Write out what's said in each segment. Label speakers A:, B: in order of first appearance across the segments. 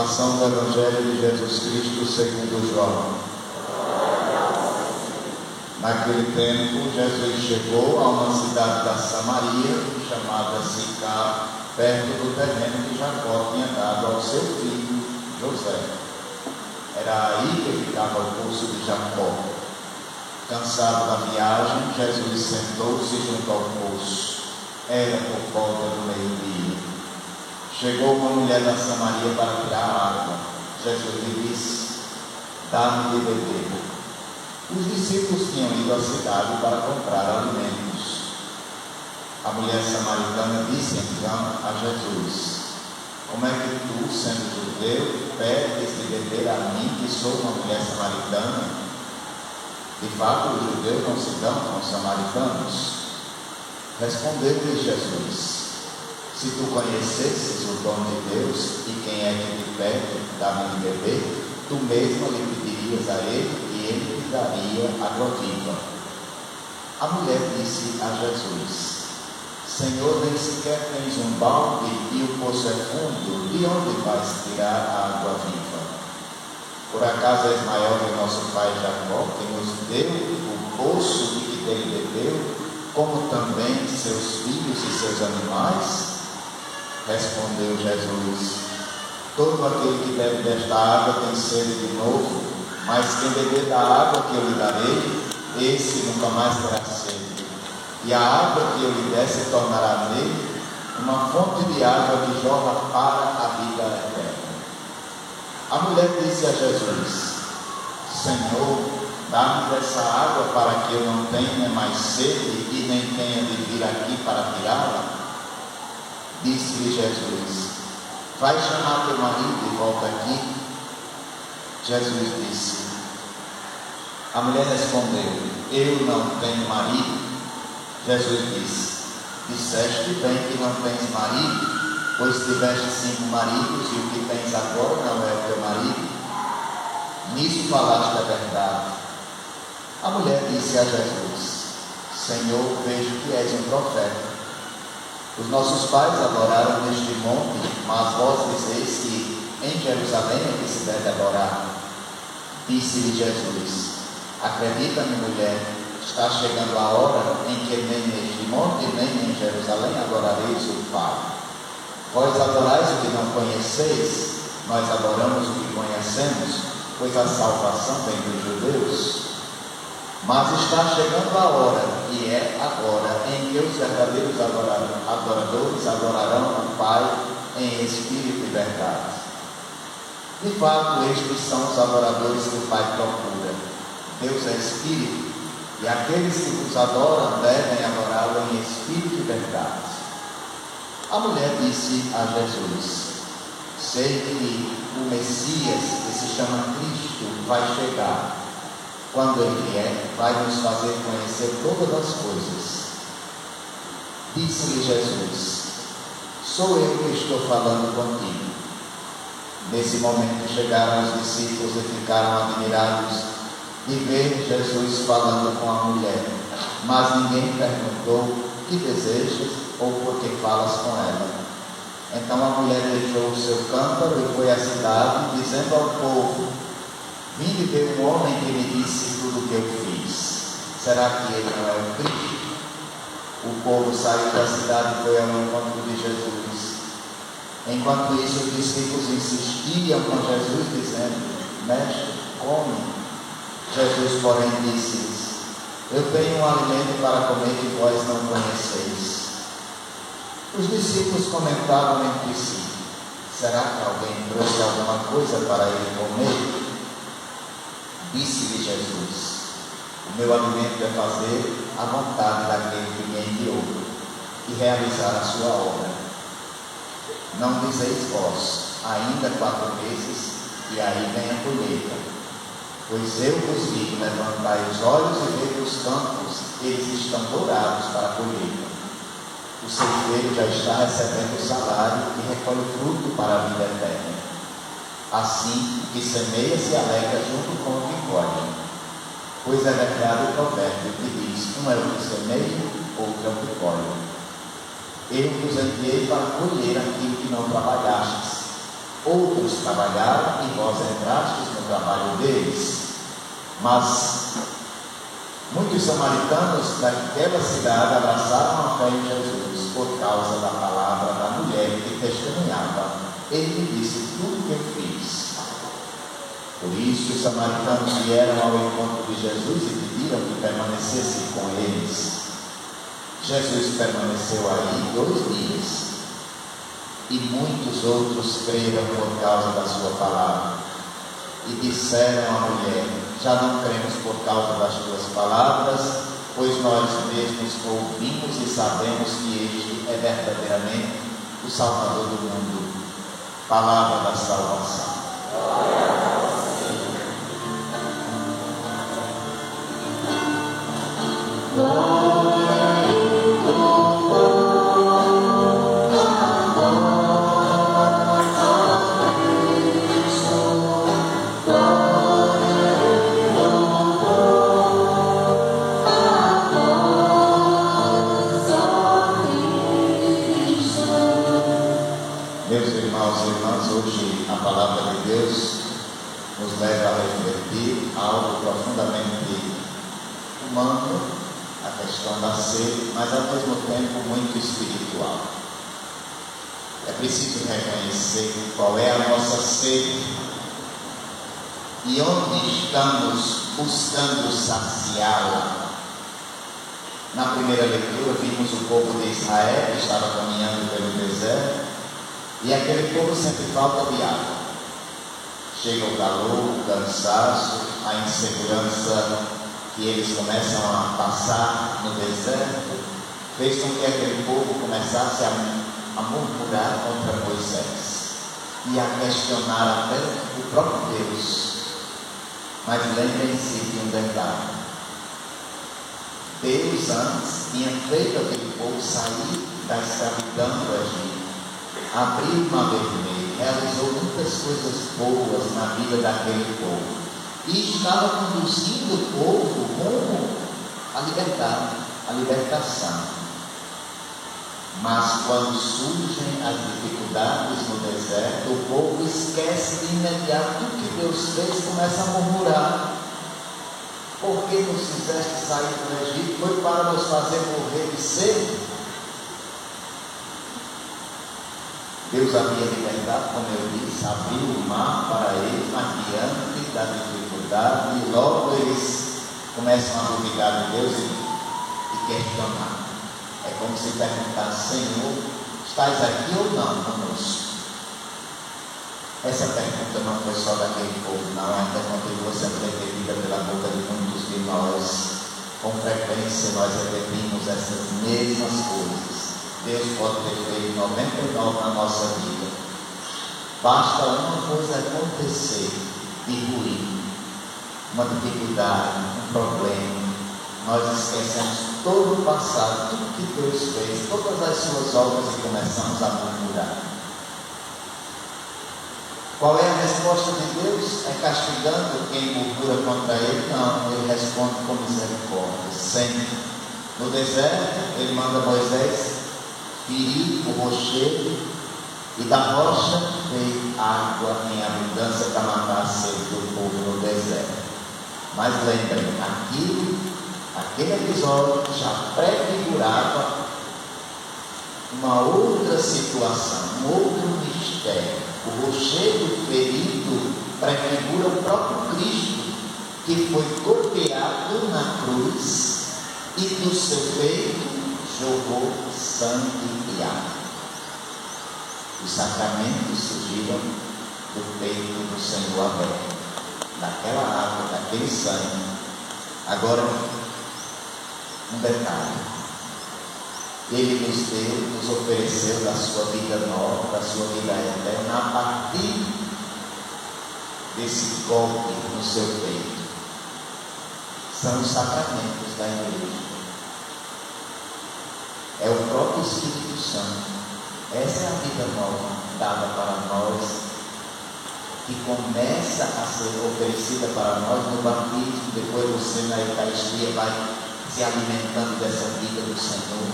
A: Proclamação do Evangelho de Jesus Cristo segundo João. Naquele tempo, Jesus chegou a uma cidade da Samaria, chamada Sicar, perto do terreno que Jacó tinha dado ao seu filho José. Era aí que ficava o poço de Jacó. Cansado da viagem, Jesus sentou-se junto ao poço. Era por volta do meio-dia. Chegou uma mulher da Samaria para tirar água. Jesus lhe disse: dá-me de beber. Os discípulos tinham ido à cidade para comprar alimentos. A mulher samaritana disse então a Jesus: como é que tu, sendo judeu, pedes de beber a mim, que sou uma mulher samaritana? De fato, os judeus não se dão com os samaritanos. Respondeu-lhe Jesus: se tu conhecesses o dom de Deus e quem é que te pede, dá-me de beber, tu mesmo lhe pedirias a ele e ele te daria água viva. A mulher disse a Jesus: Senhor, nem sequer tens um balde e o poço é fundo, de onde vais tirar a água viva? Por acaso és maior que nosso pai Jacó, que nos deu o poço de que dele bebeu, como também seus filhos e seus animais? Respondeu Jesus: todo aquele que bebe desta água tem sede de novo, mas quem beber da água que eu lhe darei, esse nunca mais terá sede. E a água que eu lhe der se tornará nele uma fonte de água que jorra para a vida eterna. A mulher disse a Jesus: Senhor, dá-me dessa água para que eu não tenha mais sede e nem tenha de vir aqui para tirá-la. Disse-lhe Jesus: vai chamar teu marido e volta aqui. Jesus disse. A mulher respondeu: eu não tenho marido. Jesus disse: disseste bem que não tens marido, pois tiveste 5 maridos e o que tens agora não é o teu marido. Nisso falaste a verdade. A mulher disse a Jesus: Senhor, vejo que és um profeta. Os nossos pais adoraram neste monte, mas vós dizeis que em Jerusalém é que se deve adorar. Disse-lhe Jesus: acredita-me, mulher, está chegando a hora em que nem neste monte, nem em Jerusalém adorareis o Pai. Vós adorais o que não conheceis, nós adoramos o que conhecemos, pois a salvação vem dos judeus. Mas está chegando a hora, e é agora, em que os verdadeiros adoradores adorarão o Pai em espírito e verdade. De fato, estes são os adoradores que o Pai procura. Deus é espírito, e aqueles que vos adoram devem adorá-lo em espírito e verdade. A mulher disse a Jesus: sei que o Messias, que se chama Cristo, vai chegar. Quando ele vier, vai nos fazer conhecer todas as coisas. Disse-lhe Jesus: sou eu que estou falando contigo. Nesse momento chegaram os discípulos e ficaram admirados de ver Jesus falando com a mulher. Mas ninguém perguntou: que desejas ou por que falas com ela? Então a mulher deixou o seu cântaro e foi à cidade, dizendo ao povo: vim ver um homem que me disse tudo o que eu fiz. Será que ele não é o Cristo? O povo saiu da cidade e foi ao encontro de Jesus. Enquanto isso, os discípulos insistiam com Jesus, dizendo: mestre, come. Jesus, porém, disse-lhes: eu tenho um alimento para comer que vós não conheceis. Os discípulos comentavam entre si: será que alguém trouxe alguma coisa para ele comer? Disse-lhe Jesus: o meu alimento é fazer a vontade daquele que me enviou e realizar a sua obra. Não dizeis vós: ainda 4 meses e aí vem a colheita. Pois eu vos digo: levantai os olhos e vede os campos, eles estão dourados para a colheita. O ceifeiro já está recebendo o salário e recolhe fruto para a vida eterna. Assim, o que semeia se alegra junto com o que colhe. Pois é verdade o provérbio que diz: um é o que semeia, outro é o que colhe. Eu vos enviei para colher aquilo que não trabalhastes. Outros trabalharam e vós entrastes no trabalho deles. Mas muitos samaritanos daquela cidade abraçaram a fé em Jesus por causa da palavra da mulher que testemunhava. Ele me disse tudo o que eu fiz. Por isso os samaritanos vieram ao encontro de Jesus e pediram que permanecesse com eles. Jesus permaneceu aí 2 dias. E muitos outros creram por causa da sua palavra. E disseram à mulher: já não cremos por causa das tuas palavras, pois nós mesmos ouvimos e sabemos que este é verdadeiramente o Salvador do mundo. Palavra da salvação. Meus irmãos e irmãs, hoje a palavra de Deus nos leva a refletir algo profundamente humano, a questão da sede, mas ao mesmo tempo muito espiritual. É preciso reconhecer qual é a nossa sede e onde estamos buscando saciá-la. Na primeira leitura vimos o povo de Israel que estava caminhando pelo deserto. E aquele povo sente falta de água. Chega o calor, o cansaço, a insegurança que eles começam a passar no deserto, fez com que aquele povo começasse a murmurar contra Moisés e a questionar até o próprio Deus. Mas lembrem-se de um detalhe: Deus antes tinha feito aquele povo sair da escravidão do Egito, abriu o Mar Vermelho, realizou muitas coisas boas na vida daquele povo e estava conduzindo o povo rumo à liberdade, à libertação. Mas quando surgem as dificuldades no deserto, o povo esquece de imediato o que Deus fez e começa a murmurar: por que nos fizeste sair do Egito? Foi para nos fazer morrer de sede? Deus havia libertado, como eu disse, abriu o mar para eles, mas diante da dificuldade, e logo eles começam a duvidar de Deus e questionar. É como se perguntasse: Senhor, estás aqui ou não conosco? Essa pergunta não foi só daquele povo, não, ainda continua sendo repetida pela boca de muitos de nós. Com frequência nós repetimos essas mesmas coisas. Deus pode ter feito 99 na nossa vida. Basta uma coisa acontecer de ruim, uma dificuldade, um problema. Nós esquecemos todo o passado, tudo que Deus fez, todas as suas obras e começamos a murmurar. Qual é a resposta de Deus? É castigando quem murmura contra Ele? Não, Ele responde com misericórdia, sempre. No deserto, Ele manda Moisés ferir o rochedo, e da rocha veio água em abundância para matar a sede do povo no deserto. Mas lembrem, aquele episódio já prefigurava uma outra situação, um outro mistério. O rochedo ferido prefigura o próprio Cristo, que foi golpeado na cruz e do seu peito jogou sangue e água. Os sacramentos surgiram do peito do Senhor aberto, daquela água, daquele sangue. Agora, um detalhe: Ele nos deu, nos ofereceu da sua vida nova, da sua vida eterna, a partir desse golpe no seu peito. São os sacramentos da igreja. É o próprio Espírito Santo. Essa é a vida nova dada para nós, que começa a ser oferecida para nós no batismo. Depois você na Eucaristia vai se alimentando dessa vida do Senhor.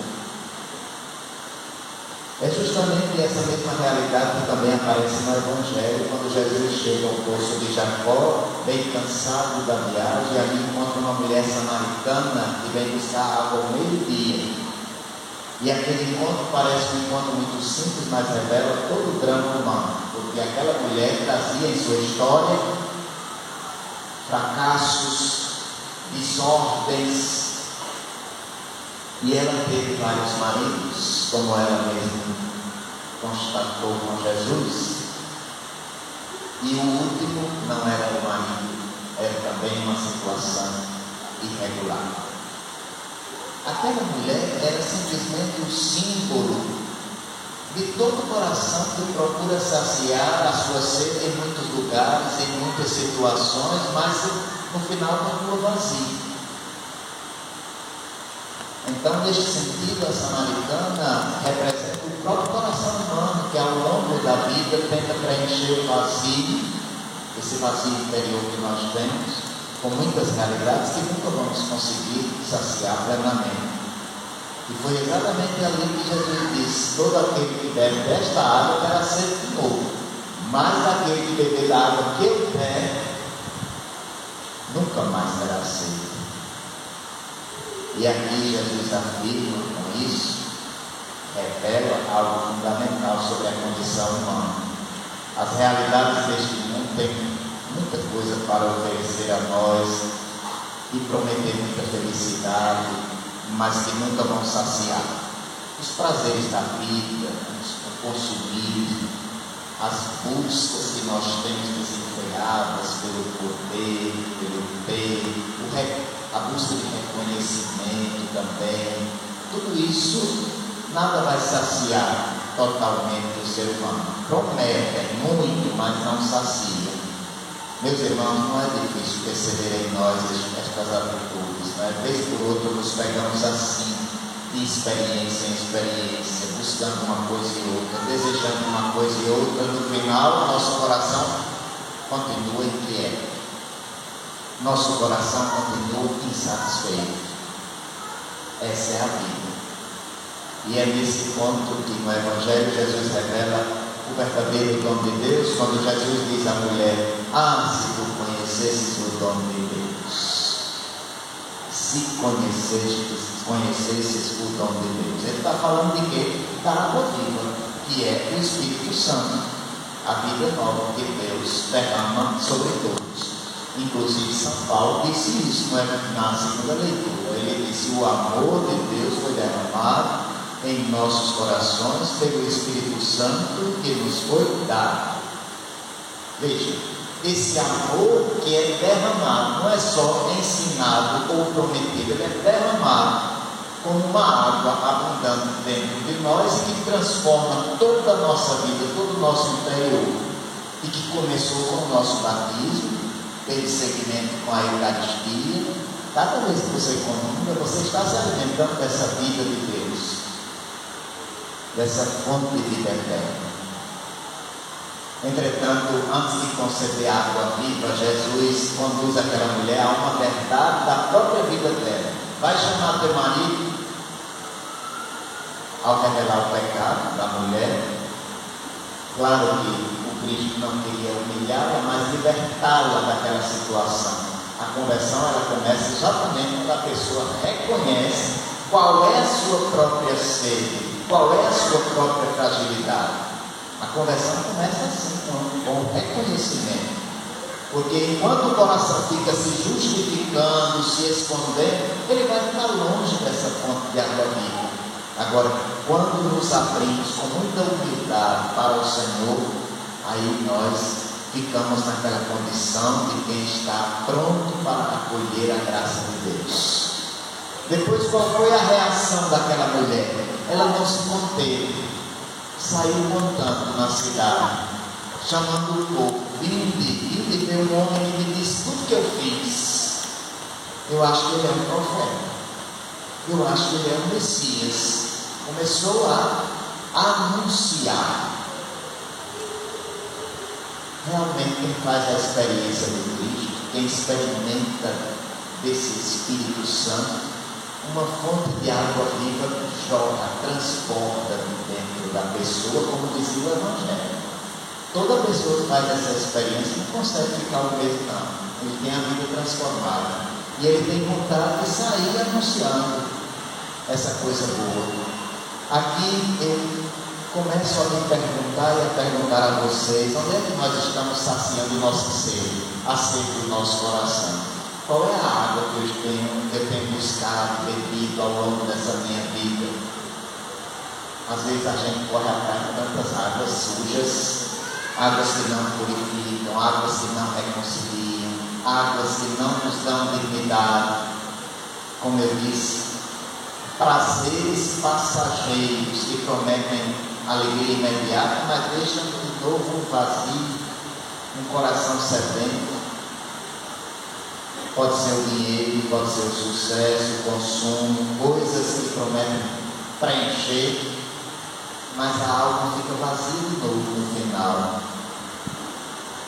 A: É justamente essa mesma realidade que também aparece no Evangelho, quando Jesus chega ao poço de Jacó, bem cansado da viagem, e ali encontra uma mulher samaritana que vem buscar água ao meio-dia. E aquele encontro parece um encontro muito simples, mas revela todo o drama humano, porque aquela mulher trazia em sua história fracassos, desordens, e ela teve vários maridos, como ela mesma constatou com Jesus, e o último não era o marido, era também uma situação irregular. Aquela mulher era simplesmente o símbolo de todo o coração que procura saciar a sua sede em muitos lugares, em muitas situações, mas no final continua vazio. Então, neste sentido, a samaritana representa o próprio coração humano, que ao longo da vida tenta preencher o vazio, esse vazio interior que nós temos, com muitas realidades que nunca vamos conseguir saciar plenamente. E foi exatamente ali que Jesus disse: todo aquele que bebe desta água terá sede de novo, mas aquele que beber da água que eu der, nunca mais terá sede. E aqui Jesus afirma com isso, revela algo fundamental sobre a condição humana. As realidades deste mundo têm muita coisa para oferecer a nós e prometer muita felicidade, mas que nunca vão saciar. Os prazeres da vida, o consumismo, as buscas que nós temos desenfreadas pelo poder, pelo ter, a busca de reconhecimento também, tudo isso nada vai saciar totalmente o ser humano. Promete muito, mas não sacia. Meus irmãos, não é difícil perceber em nós estas atitudes, né? Vez por outra nos pegamos assim, de experiência em experiência, buscando uma coisa e outra, desejando uma coisa e outra. No final, nosso coração continua inquieto, nosso coração continua insatisfeito. Essa é a vida. E é nesse ponto que no Evangelho Jesus revela o verdadeiro dom de Deus, quando Jesus diz à mulher: se tu conhecesses o dom de Deus, se conhecesses o dom de Deus. Ele está falando de quê? Da água viva, que é o Espírito Santo, a vida nova que Deus derrama sobre todos. Inclusive São Paulo disse isso na segunda leitura. Ele disse: o amor de Deus foi derramado em nossos corações pelo Espírito Santo que nos foi dado. Veja, esse amor que é derramado não é só ensinado ou prometido, ele é derramado como uma água abundante dentro de nós e que transforma toda a nossa vida, todo o nosso interior, e que começou com o nosso batismo, teve seguimento com a Eucaristia. Cada vez que você comunga, você está se alimentando dessa vida de Deus, dessa fonte de vida eterna. Entretanto, antes de conceder a água viva, Jesus conduz aquela mulher a uma verdade da própria vida dela. Vai chamar teu marido. Ao revelar o pecado da mulher, claro que o Cristo não queria humilhá-la, mas libertá-la daquela situação. A conversão, ela começa exatamente quando a pessoa reconhece qual é a sua própria sede, qual é a sua própria fragilidade. A conversão começa assim, com o reconhecimento. Porque enquanto o coração fica se justificando, se escondendo, ele vai ficar longe dessa fonte de água viva. Agora, quando nos abrimos com muita humildade para o Senhor, aí nós ficamos naquela condição de quem está pronto para acolher a graça de Deus. Depois, qual foi a reação daquela mulher? Ela não se conteve, saiu contando na cidade, chamando o povo: vinde ver um homem que me disse tudo que eu fiz. Eu acho que ele é um profeta, eu acho que ele é um Messias. Começou a anunciar. Realmente, quem faz a experiência do Cristo, quem experimenta desse Espírito Santo, uma fonte de água viva jorra, transborda de dentro dentro da pessoa, como dizia o Evangelho. Toda pessoa que faz essa experiência não consegue ficar o mesmo, não. Ele tem a vida transformada. E ele tem vontade de sair anunciando essa coisa boa. Aqui eu começo a me perguntar e a perguntar a vocês: onde é que nós estamos saciando o nosso sede, a sede do nosso coração? Qual é a água que eu tenho buscado, bebido ao longo dessa minha vida? Às vezes a gente corre atrás de tantas águas sujas, águas que não purificam, águas que não reconciliam, águas que não nos dão dignidade. Como eu disse, prazeres passageiros que prometem alegria imediata, mas deixam de novo um vazio, um coração sedento. Pode ser o dinheiro, pode ser o sucesso, o consumo, coisas que prometem preencher, mas a alma fica vazia de novo no final.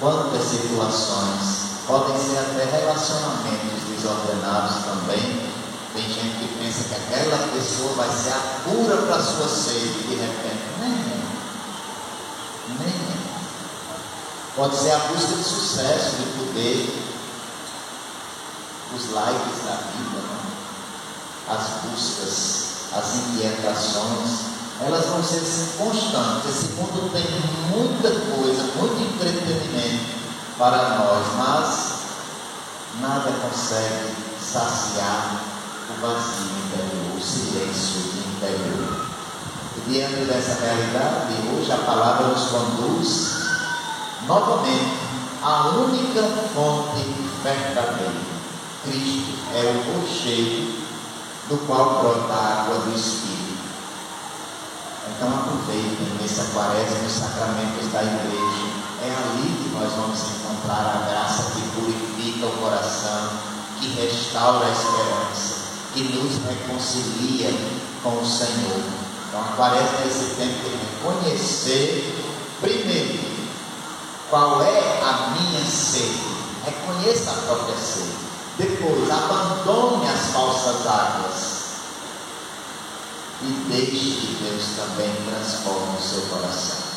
A: Quantas situações, podem ser até relacionamentos desordenados também. Tem gente que pensa que aquela pessoa vai ser a cura para a sua sede, de repente nem é. Pode ser a busca de sucesso, de poder, os likes da vida, né? As buscas, as inquietações, elas vão ser assim, constantes. Esse mundo tem muita coisa, muito entretenimento para nós, mas nada consegue saciar o vazio interior, o silêncio interior. E diante dessa realidade, hoje a palavra nos conduz novamente à única fonte verdadeira. Cristo é o rochedo do qual brota a água do Espírito. Então aproveitem nessa quaresma os sacramentos da igreja. É ali que nós vamos encontrar a graça que purifica o coração, que restaura a esperança, que nos reconcilia com o Senhor. Então a quaresma é esse tempo de reconhecer primeiro qual é a minha sede. Reconheça a própria sede. Depois abandone as falsas águas e deixe que Deus também transforme o seu coração.